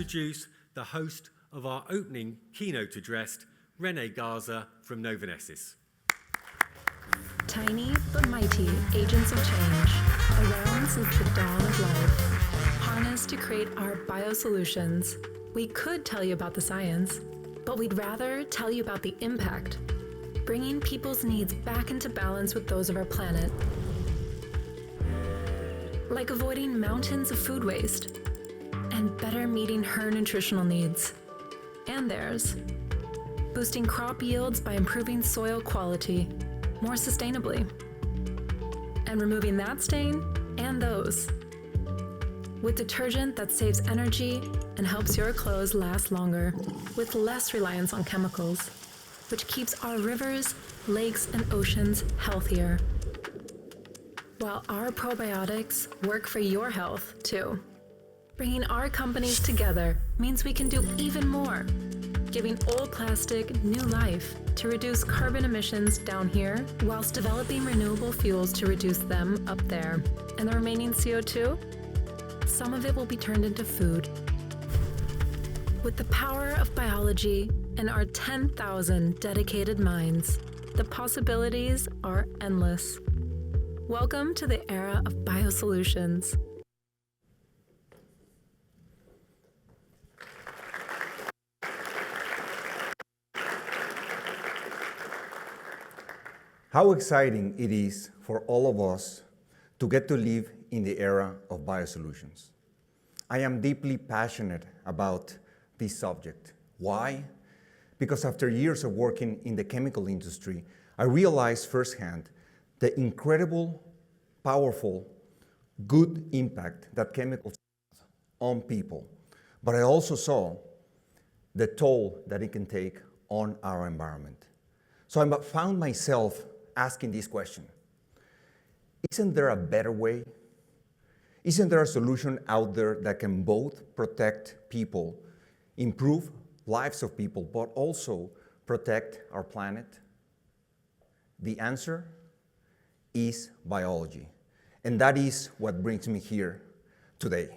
introduce the host of our opening keynote address, Rene Garza from Novonesis. Tiny but mighty agents of change, around since the dawn of life, harnessed to create our biosolutions. We could tell you about the science, but we'd rather tell you about the impact, bringing people's needs back into balance with those of our planet. Like avoiding mountains of food waste and better meeting her nutritional needs and theirs. Boosting crop yields by improving soil quality more sustainably, and removing that stain and those with detergent that saves energy and helps your clothes last longer with less reliance on chemicals, which keeps our rivers, lakes, and oceans healthier. While our probiotics work for your health too. Bringing our companies together means we can do even more, giving old plastic new life to reduce carbon emissions down here, whilst developing renewable fuels to reduce them up there. And the remaining CO2? Some of it will be turned into food. With the power of biology and our 10,000 dedicated minds, the possibilities are endless. Welcome to the era of biosolutions. How exciting it is for all of us to get to live in the era of biosolutions. I am deeply passionate about this subject. Why? Because after years of working in the chemical industry, I realized firsthand the incredible, powerful, good impact that chemicals have on people. But I also saw the toll that it can take on our environment. So I found myself asking this question: isn't there a better way? Isn't there a solution out there that can both protect people, improve lives of people, but also protect our planet? The answer is biology. And that is what brings me here today.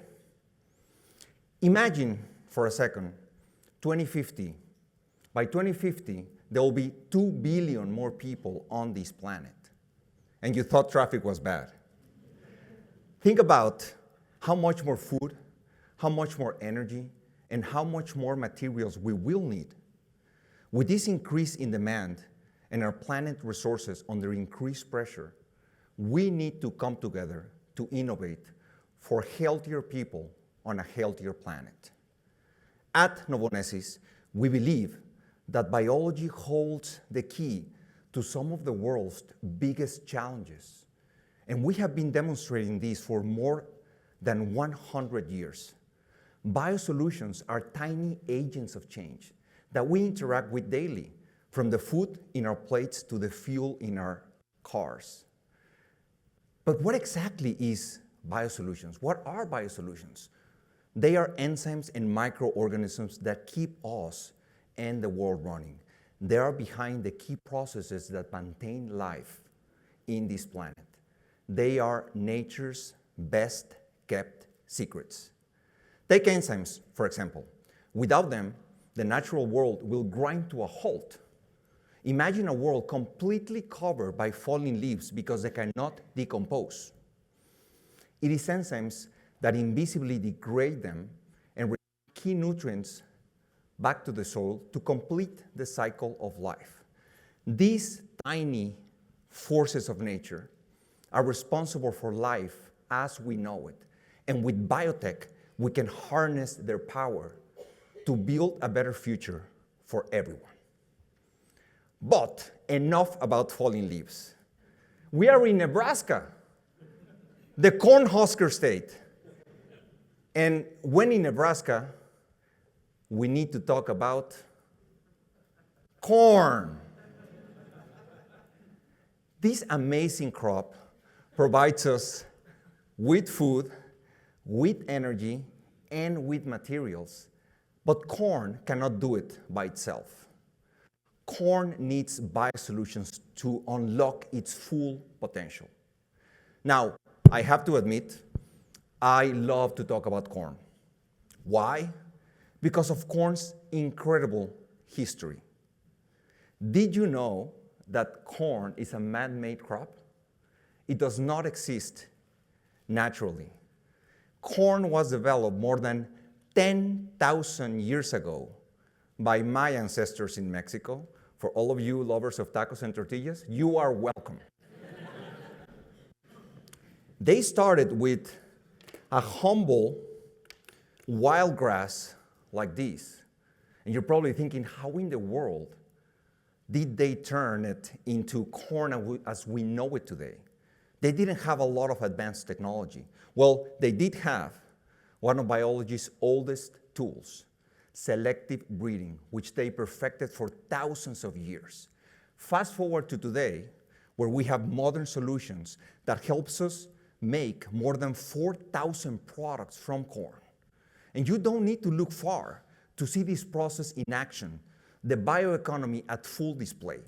Imagine for a second, 2050. By 2050, there will be 2 billion more people on this planet. And you thought traffic was bad. Think about how much more food, how much more energy, and how much more materials we will need. With this increase in demand and our planet resources under increased pressure, we need to come together to innovate for healthier people on a healthier planet. At Novonesis, we believe that biology holds the key to some of the world's biggest challenges. And we have been demonstrating this for more than 100 years. Biosolutions are tiny agents of change that we interact with daily, from the food in our plates to the fuel in our cars. But what exactly is biosolutions? What are biosolutions? They are enzymes and microorganisms that keep us and the world running. They are behind the key processes that maintain life in this planet. They are nature's best kept secrets. Take enzymes, for example. Without them, the natural world will grind to a halt. Imagine a world completely covered by falling leaves because they cannot decompose. It is enzymes that invisibly degrade them and return key nutrients back to the soil to complete the cycle of life. These tiny forces of nature are responsible for life as we know it. And with biotech, we can harness their power to build a better future for everyone. But enough about falling leaves. We are in Nebraska, the Cornhusker state. And when in Nebraska, we need to talk about corn. This amazing crop provides us with food, with energy, and with materials. But corn cannot do it by itself. Corn needs biosolutions to unlock its full potential. Now, I have to admit, I love to talk about corn. Why? because of corn's incredible history. Did you know that corn is a man-made crop? It does not exist naturally. Corn was developed more than 10,000 years ago by my ancestors in Mexico. For all of you lovers of tacos and tortillas, you are welcome. They started with a humble wild grass like this. And you're probably thinking, how in the world did they turn it into corn as we know it today? They didn't have a lot of advanced technology. Well, they did have one of biology's oldest tools, selective breeding, which they perfected for thousands of years. Fast forward to today, where we have modern solutions that helps us make more than 4,000 products from corn. And you don't need to look far to see this process in action, the bioeconomy at full display.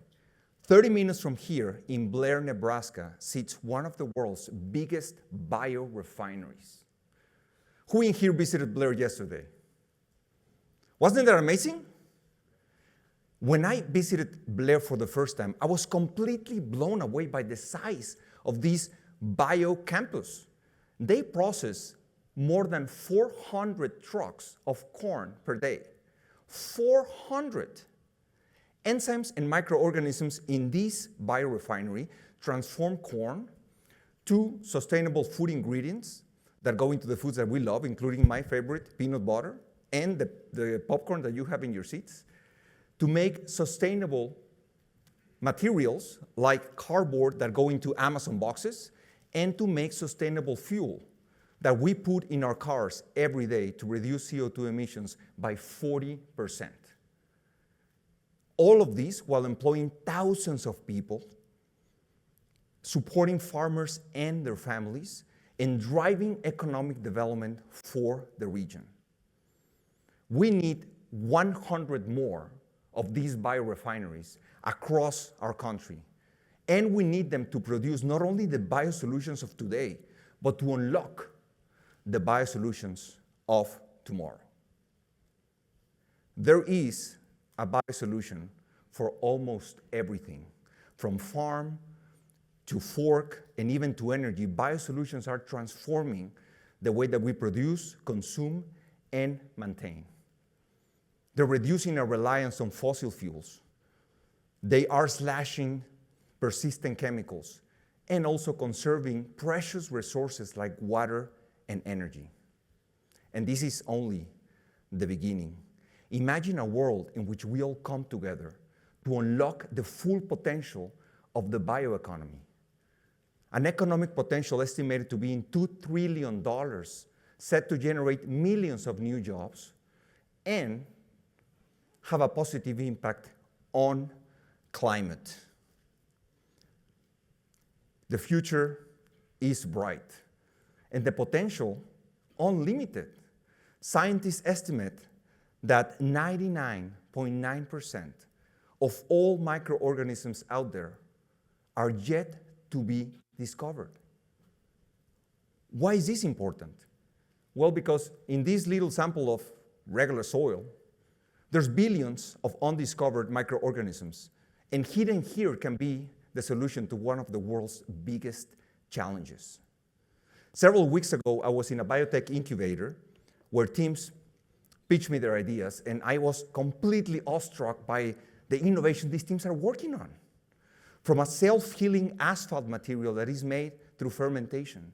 30 minutes from here in Blair, Nebraska, sits one of the world's biggest biorefineries. Who in here visited Blair yesterday? Wasn't that amazing? When I visited Blair for the first time, I was completely blown away by the size of this bio campus. They process more than 400 trucks of corn per day. 400. Enzymes and microorganisms in this biorefinery transform corn to sustainable food ingredients that go into the foods that we love, including my favorite, peanut butter, and the popcorn that you have in your seats, to make sustainable materials like cardboard that go into Amazon boxes, and to make sustainable fuel that we put in our cars every day to reduce CO2 emissions by 40%. All of this while employing thousands of people, supporting farmers and their families, and driving economic development for the region. We need 100 more of these biorefineries across our country. And we need them to produce not only the biosolutions of today, but to unlock the biosolutions of tomorrow. There is a biosolution for almost everything, from farm to fork and even to energy. Biosolutions are transforming the way that we produce, consume, and maintain. They're reducing our reliance on fossil fuels. They are slashing persistent chemicals and also conserving precious resources like water and energy. And this is only the beginning. Imagine a world in which we all come together to unlock the full potential of the bioeconomy. An economic potential estimated to be in $2 trillion, set to generate millions of new jobs and have a positive impact on climate. The future is bright, and the potential unlimited. Scientists estimate that 99.9% of all microorganisms out there are yet to be discovered. Why is this important? Well, because in this little sample of regular soil, there's billions of undiscovered microorganisms, and hidden here can be the solution to one of the world's biggest challenges. Several weeks ago, I was in a biotech incubator where teams pitched me their ideas, and I was completely awestruck by the innovation these teams are working on. From a self-healing asphalt material that is made through fermentation.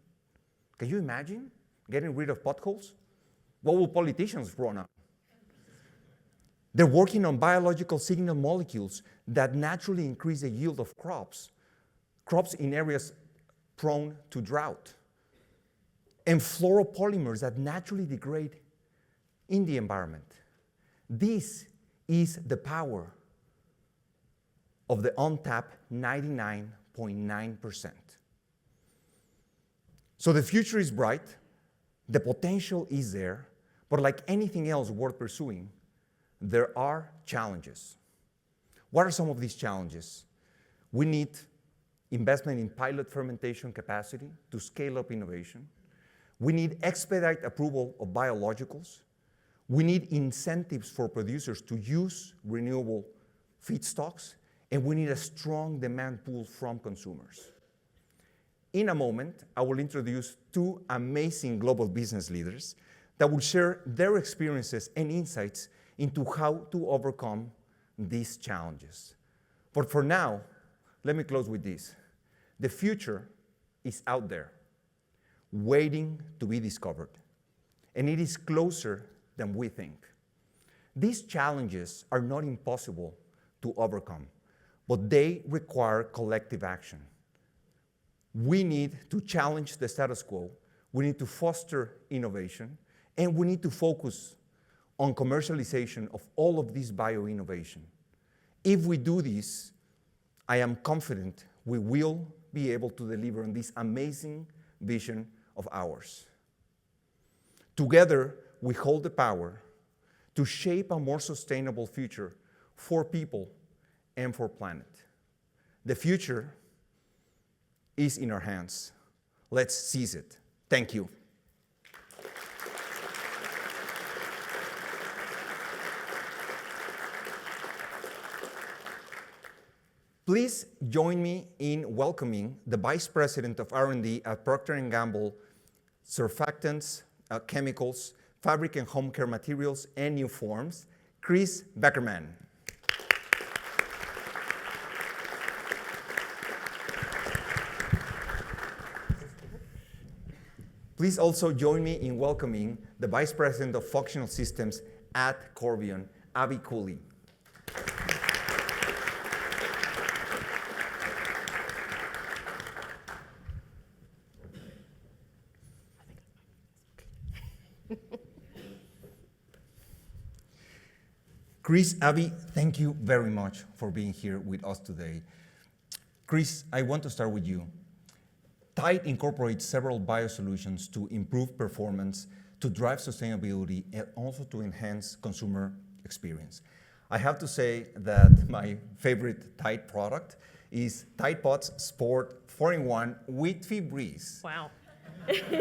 Can you imagine getting rid of potholes? What will politicians run on? They're working on biological signal molecules that naturally increase the yield of crops in areas prone to drought, and fluoropolymers that naturally degrade in the environment. This is the power of the untapped 99.9%. So the future is bright, the potential is there, but like anything else worth pursuing, there are challenges. What are some of these challenges? We need investment in pilot fermentation capacity to scale up innovation. We need expedite approval of biologicals. We need incentives for producers to use renewable feedstocks, and we need a strong demand pull from consumers. In a moment, I will introduce two amazing global business leaders that will share their experiences and insights into how to overcome these challenges. But for now, let me close with this. The future is out there, waiting to be discovered, and it is closer than we think. These challenges are not impossible to overcome, but they require collective action. We need to challenge the status quo, we need to foster innovation, and we need to focus on commercialization of all of this bioinnovation. If we do this, I am confident we will be able to deliver on this amazing vision of ours. Together, we hold the power to shape a more sustainable future for people and for planet. The future is in our hands. Let's seize it. Thank you. Please join me in welcoming the Vice President of R&D at Procter & Gamble, Surfactants, Chemicals, Fabric and Home Care Materials, and New Forms, Chris Boeckerman. Please also join me in welcoming the Vice President of Functional Systems at Corbion, Abby Cooley. Chris, Abby, thank you very much for being here with us today. Chris, I want to start with you. Tide incorporates several biosolutions to improve performance, to drive sustainability, and also to enhance consumer experience. I have to say that my favorite Tide product is Tide Pods Sport 4-in-1 with Febreze. Wow.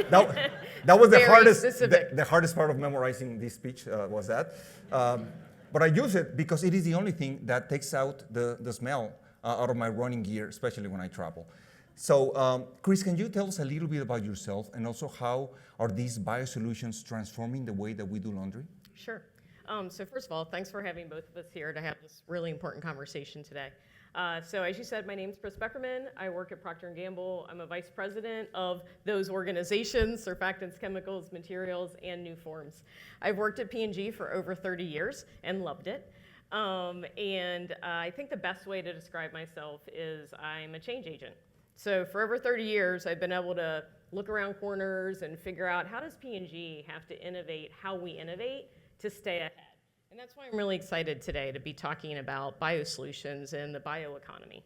That was the hardest part of memorizing this speech was that. But I use it because it is the only thing that takes out the smell out of my running gear, especially when I travel. So, Chris, can you tell us a little bit about yourself and also how are these biosolutions transforming the way that we do laundry? Sure. So first of all, thanks for having both of us here to have this really important conversation today. So as you said, my name is Chris Boeckerman. I work at Procter & Gamble. I'm a vice president of those organizations, Surfactants, Chemicals, Materials, and New Forms. I've worked at P&G for over 30 years and loved it. I think the best way to describe myself is I'm a change agent. So for over 30 years, I've been able to look around corners and figure out how does P&G have to innovate, how we innovate to stay ahead. And that's why I'm really excited today to be talking about biosolutions and the bioeconomy.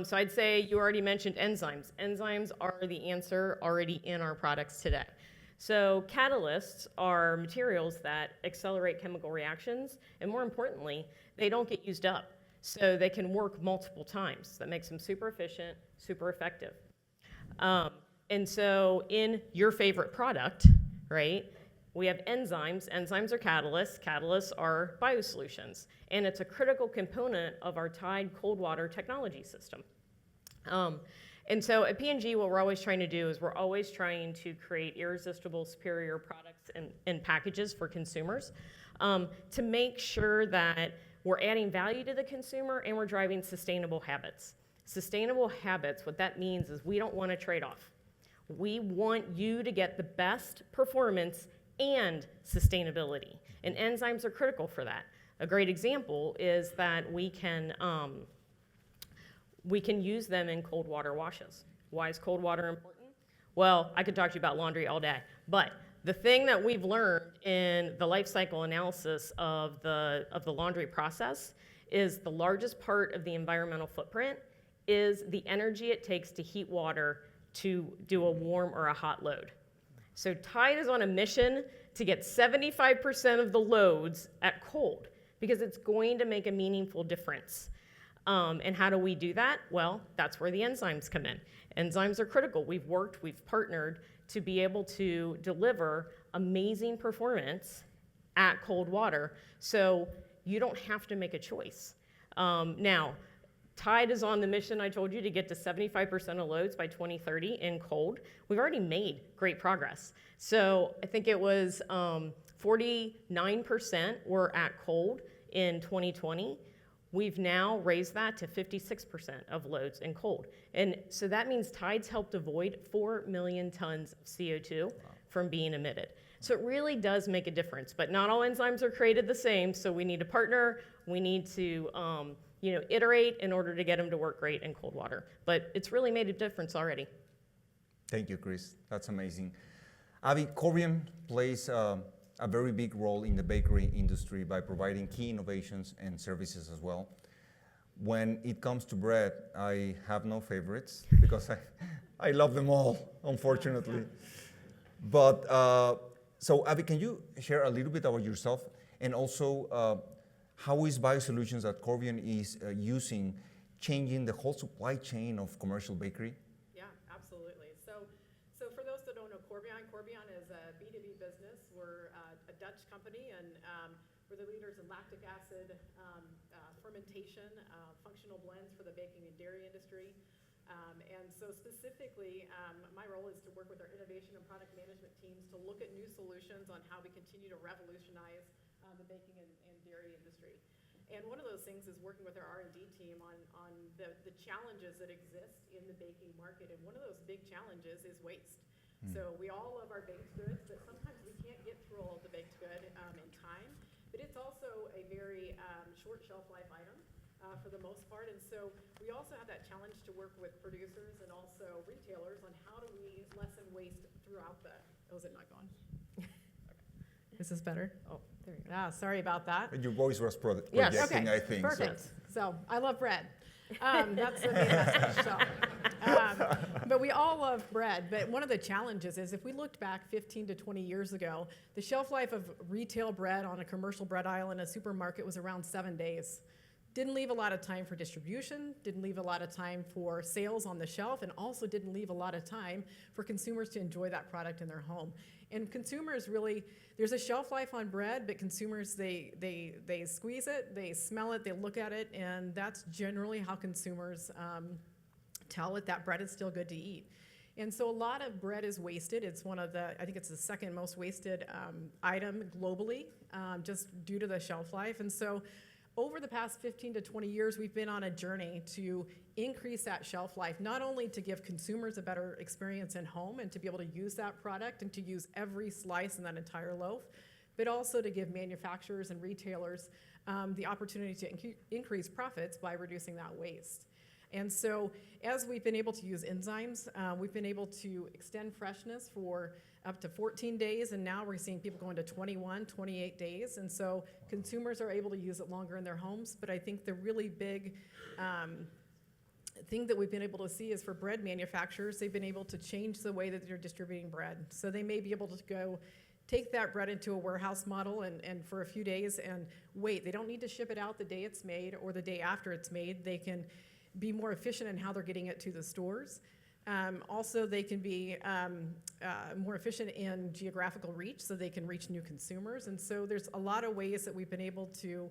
So I'd say you already mentioned enzymes. Enzymes are the answer already in our products today. So catalysts are materials that accelerate chemical reactions, and more importantly, they don't get used up. So they can work multiple times. That makes them super efficient, super effective. And so in your favorite product, right, we have enzymes. Enzymes are catalysts. Catalysts are biosolutions. And it's a critical component of our Tide cold water technology system. And so at P&G, what we're always trying to do is we're always trying to create irresistible, superior products and packages for consumers to make sure that we're adding value to the consumer and we're driving sustainable habits. Sustainable habits, what that means is we don't want to trade off. We want you to get the best performance and sustainability. And enzymes are critical for that. A great example is that we can use them in cold water washes. Why is cold water important? Well, I could talk to you about laundry all day, but the thing that we've learned in the life cycle analysis of the laundry process is the largest part of the environmental footprint is the energy it takes to heat water to do a warm or a hot load. So Tide is on a mission to get 75% of the loads at cold because it's going to make a meaningful difference. And how do we do that? Well, that's where the enzymes come in. Enzymes are critical. We've partnered to be able to deliver amazing performance at cold water. So you don't have to make a choice. Now, Tide is on the mission, I told you, to get to 75% of loads by 2030 in cold. We've already made great progress. So I think it was 49% were at cold in 2020. We've now raised that to 56% of loads in cold. And so that means Tide's helped avoid 4 million tons of CO2 from being emitted. So it really does make a difference, but not all enzymes are created the same, so we need to partner, we need to iterate in order to get them to work great in cold water. But it's really made a difference already. Thank you, Chris. That's amazing. Abby, Corbion plays a very big role in the bakery industry by providing key innovations and services as well. When it comes to bread, I have no favorites because I love them all, unfortunately. But so Abby, can you share a little bit about yourself and also how is Biosolutions that Corbion is using changing the whole supply chain of commercial bakery? Yeah, absolutely. So for those that don't know Corbion is a B2B business. We're a Dutch company, and we're the leaders in lactic acid fermentation, functional blends for the baking and dairy industry. And so specifically, my role is to work with our innovation and product management teams to look at new solutions on how we continue to revolutionize the baking and dairy industry. And one of those things is working with our R&D team on the challenges that exist in the baking market. And one of those big challenges is waste. So we all love our baked goods, but sometimes we can't get through all of the baked good in time. But it's also a very short shelf life item for the most part. And so we also have that challenge to work with producers and also retailers on how do we lessen waste throughout the, oh, is it not gone? Is this better? Oh, there you go. Ah, sorry about that. Your voice was projecting, Yes. Okay, I think. perfect. So I love bread. That's the main message. So, but we all love bread. But one of the challenges is if we looked back 15 to 20 years ago, the shelf life of retail bread on a commercial bread aisle in a supermarket was around 7 days. Didn't leave a lot of time for distribution, didn't leave a lot of time for sales on the shelf, and also didn't leave a lot of time for consumers to enjoy that product in their home. And consumers really, there's a shelf life on bread, but consumers, they squeeze it, they smell it, they look at it, and that's generally how consumers tell it that bread is still good to eat. And so a lot of bread is wasted. It's one of the, I think it's the second most wasted item globally, just due to the shelf life. And so over the past 15 to 20 years, we've been on a journey to increase that shelf life, not only to give consumers a better experience in home and to be able to use that product and to use every slice in that entire loaf, but also to give manufacturers and retailers the opportunity to increase profits by reducing that waste. And so as we've been able to use enzymes, we've been able to extend freshness for up to 14 days, and now we're seeing people going to 21, 28 days. And so consumers are able to use it longer in their homes. But I think the really big thing that we've been able to see is for bread manufacturers, they've been able to change the way that they're distributing bread. So they may be able to go take that bread into a warehouse model and for a few days and wait. They don't need to ship it out the day it's made or the day after it's made. They can be more efficient in how they're getting it to the stores. Also, they can be more efficient in geographical reach, so they can reach new consumers. And so there's a lot of ways that we've been able to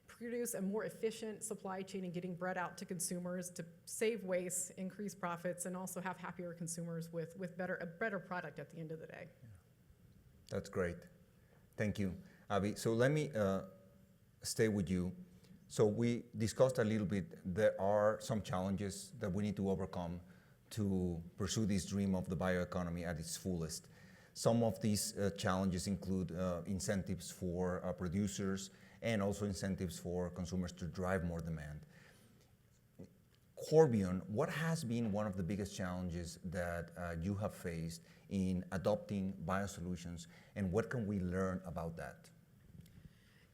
produce a more efficient supply chain in getting bread out to consumers to save waste, increase profits, and also have happier consumers with a better product at the end of the day. That's great. Thank you, Abby. So let me stay with you. So we discussed a little bit, there are some challenges that we need to overcome to pursue this dream of the bioeconomy at its fullest. Some of these challenges include incentives for producers and also incentives for consumers to drive more demand. Corbion, what has been one of the biggest challenges that you have faced in adopting biosolutions, and what can we learn about that?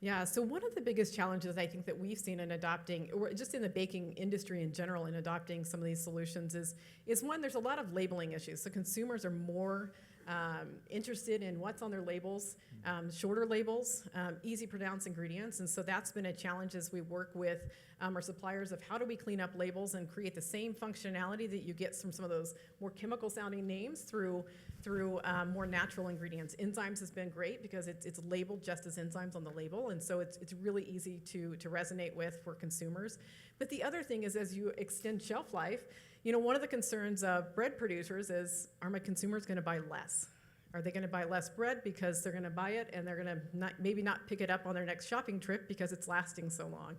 Yeah, so one of the biggest challenges I think that we've seen in adopting, or just in the baking industry in general, in adopting some of these solutions is one, there's a lot of labeling issues. So consumers are more interested in what's on their labels, shorter labels, easy to pronounce ingredients. And so that's been a challenge as we work with our suppliers of how do we clean up labels and create the same functionality that you get from some of those more chemical sounding names through more natural ingredients. Enzymes has been great because it's labeled just as enzymes on the label, and so it's really easy to resonate with for consumers. But the other thing is, as you extend shelf life, one of the concerns of bread producers is, are my consumers going to buy less? Are they going to buy less bread because they're going to buy it and they're going to maybe not pick it up on their next shopping trip because it's lasting so long?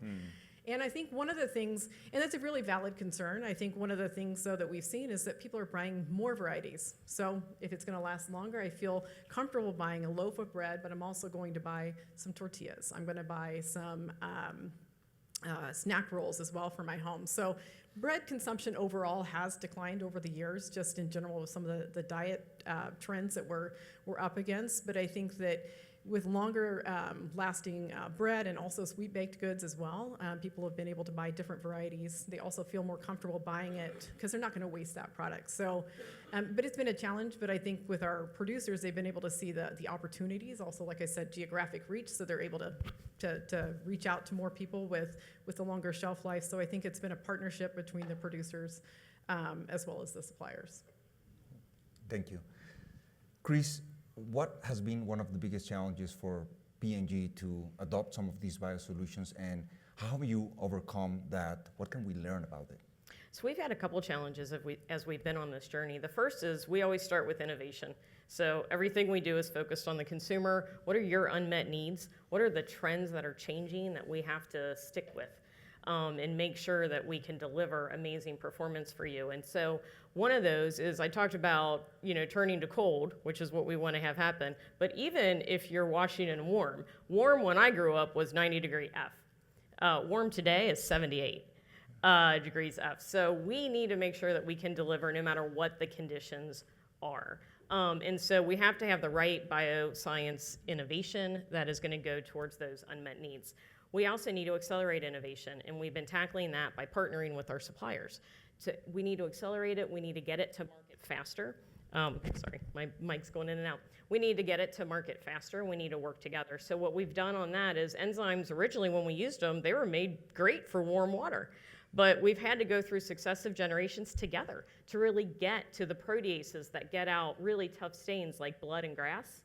And I think one of the things, and that's a really valid concern, I think one of the things, though, that we've seen is that people are buying more varieties. So if it's going to last longer, I feel comfortable buying a loaf of bread, but I'm also going to buy some tortillas. I'm going to buy some snack rolls as well for my home. So bread consumption overall has declined over the years, just in general with some of the diet trends that we're up against. But I think that with longer lasting bread and also sweet baked goods as well, people have been able to buy different varieties. They also feel more comfortable buying it because they're not going to waste that product. So, but it's been a challenge, but I think with our producers, they've been able to see the opportunities. Also, like I said, geographic reach, so they're able to reach out to more people with a longer shelf life. So I think it's been a partnership between the producers as well as the suppliers. Thank you. Chris, what has been one of the biggest challenges for P&G to adopt some of these biosolutions, and how have you overcome that? What can we learn about it? So we've had a couple challenges as we've been on this journey. The first is we always start with innovation. So everything we do is focused on the consumer. What are your unmet needs? What are the trends that are changing that we have to stick with? And make sure that we can deliver amazing performance for you. And so one of those is I talked about, turning to cold, which is what we want to have happen. But even if you're washing in warm when I grew up was 90 degree F. Warm today is 78 degrees F. So we need to make sure that we can deliver no matter what the conditions are. And so we have to have the right bioscience innovation that is going to go towards those unmet needs. We also need to accelerate innovation, and we've been tackling that by partnering with our suppliers. So we need to accelerate it. We need to get it to market faster. Sorry, my mic's going in and out. We need to get it to market faster. We need to work together. So what we've done on that is enzymes, originally when we used them, they were made great for warm water. But we've had to go through successive generations together to really get to the proteases that get out really tough stains like blood and grass.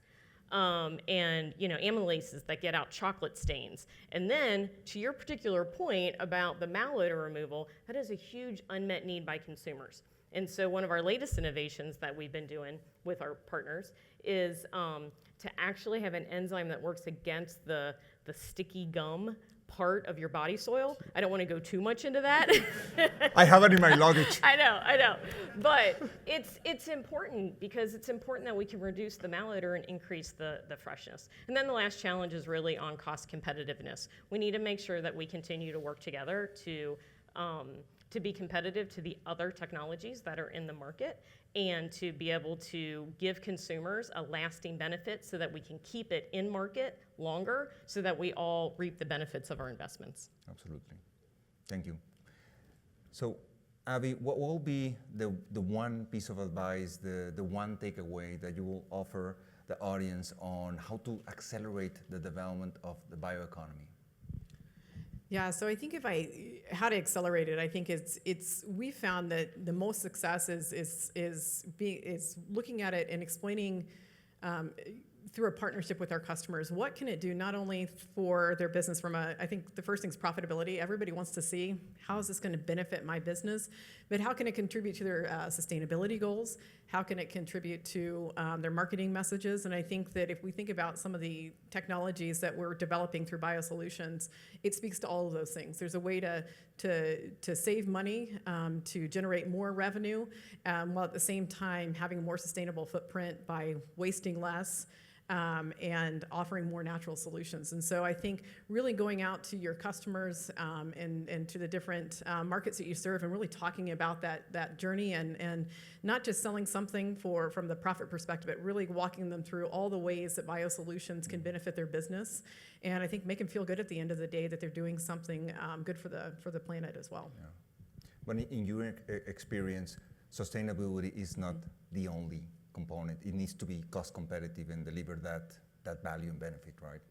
And amylases that get out chocolate stains. And then to your particular point about the malodor removal, that is a huge unmet need by consumers. And so one of our latest innovations that we've been doing with our partners is to actually have an enzyme that works against the sticky gum part of your body soil. I don't want to go too much into that. I have it in my luggage. I know. But it's important because it's important that we can reduce the malodor and increase the freshness. And then the last challenge is really on cost competitiveness. We need to make sure that we continue to work together to be competitive to the other technologies that are in the market and to be able to give consumers a lasting benefit so that we can keep it in market longer so that we all reap the benefits of our investments. Absolutely. Thank you. So, Abby, what will be the one piece of advice, the one takeaway that you will offer the audience on how to accelerate the development of the bioeconomy? Yeah, so I think how to accelerate it, I think we found that the most success is looking at it and explaining through a partnership with our customers, what can it do not only for their business I think the first thing is profitability. Everybody wants to see how is this going to benefit my business, but how can it contribute to their sustainability goals? How can it contribute to their marketing messages? And I think that if we think about some of the technologies that we're developing through Biosolutions, it speaks to all of those things. There's a way to save money, to generate more revenue, while at the same time having a more sustainable footprint by wasting less, and offering more natural solutions. And so I think really going out to your customers and to the different markets that you serve and really talking about that journey and not just selling something from the profit perspective, but really walking them through all the ways that Biosolutions can benefit their business. And I think make them feel good at the end of the day that they're doing something good for the planet as well. Yeah. But in your experience, sustainability is not the only component. It needs to be cost competitive and deliver that value and benefit, right?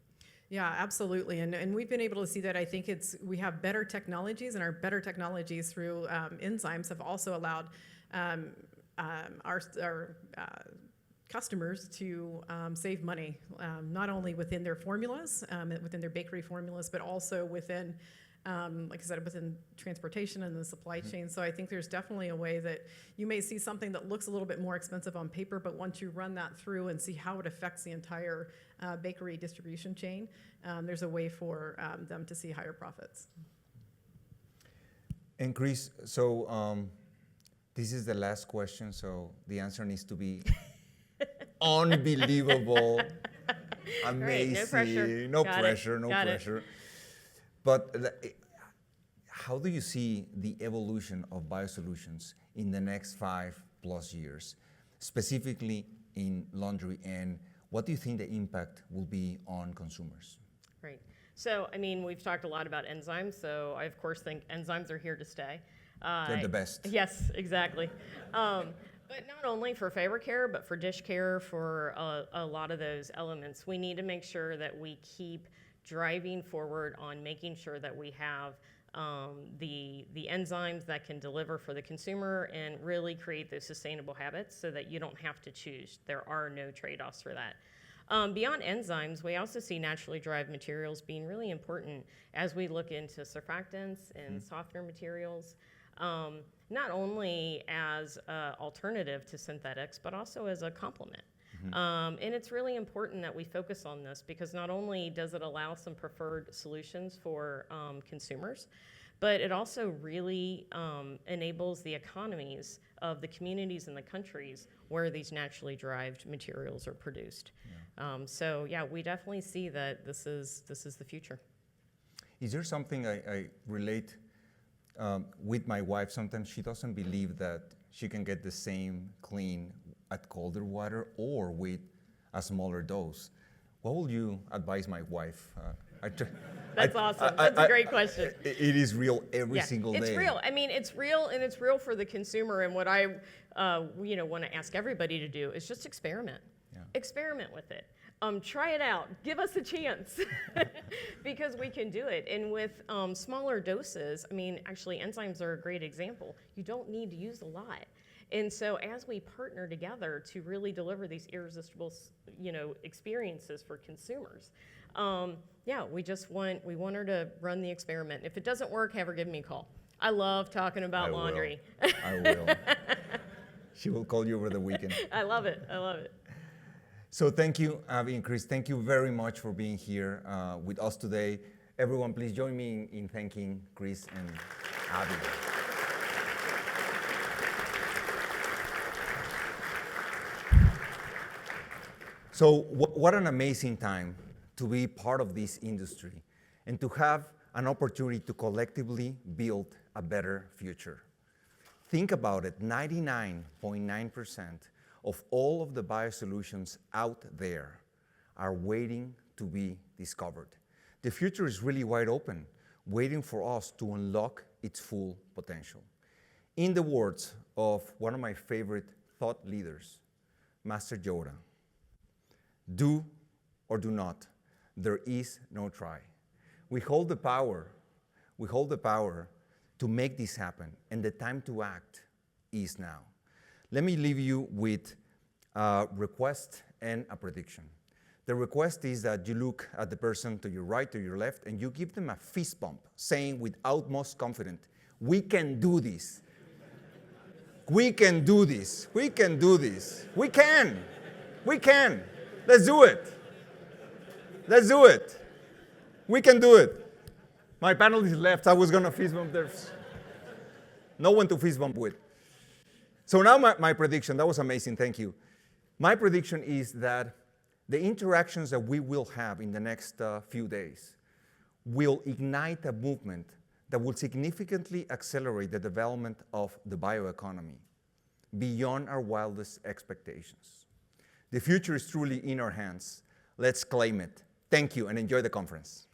Yeah, absolutely. And we've been able to see that. I think we have better technologies, and our better technologies through enzymes have also allowed our customers to save money, not only within their formulas, within their bakery formulas, but also within, like I said, within transportation and the supply chain. So I think there's definitely a way that you may see something that looks a little bit more expensive on paper, but once you run that through and see how it affects the entire bakery distribution chain, there's a way for them to see higher profits. And Chris, so this is the last question, so the answer needs to be unbelievable, amazing, Right, no pressure. But how do you see the evolution of Biosolutions in the next 5+ years, specifically in laundry, and what do you think the impact will be on consumers? Right. So, I mean, we've talked a lot about enzymes, so I, of course, think enzymes are here to stay. They're the best. Yes, exactly. But not only for fabric care, but for dish care, for a lot of those elements, we need to make sure that we keep driving forward on making sure that we have the enzymes that can deliver for the consumer and really create those sustainable habits so that you don't have to choose. There are no trade-offs for that. Beyond enzymes, we also see naturally derived materials being really important as we look into surfactants and softener materials, not only as an alternative to synthetics, but also as a complement. And it's really important that we focus on this because not only does it allow some preferred solutions for consumers, but it also really enables the economies of the communities and the countries where these naturally derived materials are produced. So yeah, we definitely see that this is the future. Is there something I relate with my wife? Sometimes she doesn't believe that she can get the same clean at colder water or with a smaller dose. What would you advise my wife? That's awesome. That's a great question. It is real every single day. It's real. I mean, it's real, and it's real for the consumer. And what I, want to ask everybody to do is just experiment. Yeah. Experiment with it. Try it out. Give us a chance, because we can do it. And with smaller doses, I mean, actually, enzymes are a great example. You don't need to use a lot. And so as we partner together to really deliver these irresistible, experiences for consumers, we want her to run the experiment. If it doesn't work, have her give me a call. I love talking about laundry. I will. She will call you over the weekend. I love it. So thank you, Abby and Chris. Thank you very much for being here with us today. Everyone, please join me in thanking Chris and Abby. So what an amazing time to be part of this industry and to have an opportunity to collectively build a better future. Think about it, 99.9% of all of the biosolutions out there are waiting to be discovered. The future is really wide open, waiting for us to unlock its full potential. In the words of one of my favorite thought leaders, Master Yoda, do or do not, there is no try. We hold the power to make this happen, and the time to act is now. Let me leave you with a request and a prediction. The request is that you look at the person to your right or your left and you give them a fist bump, saying with utmost confidence, we can do this. We can do this. We can do this. We can. We can. Let's do it. Let's do it. We can do it. My panelist left. I was going to fist bump. There's no one to fist bump with. So now my prediction. That was amazing. Thank you. My prediction is that the interactions that we will have in the next few days will ignite a movement that will significantly accelerate the development of the bioeconomy beyond our wildest expectations. The future is truly in our hands. Let's claim it. Thank you and enjoy the conference.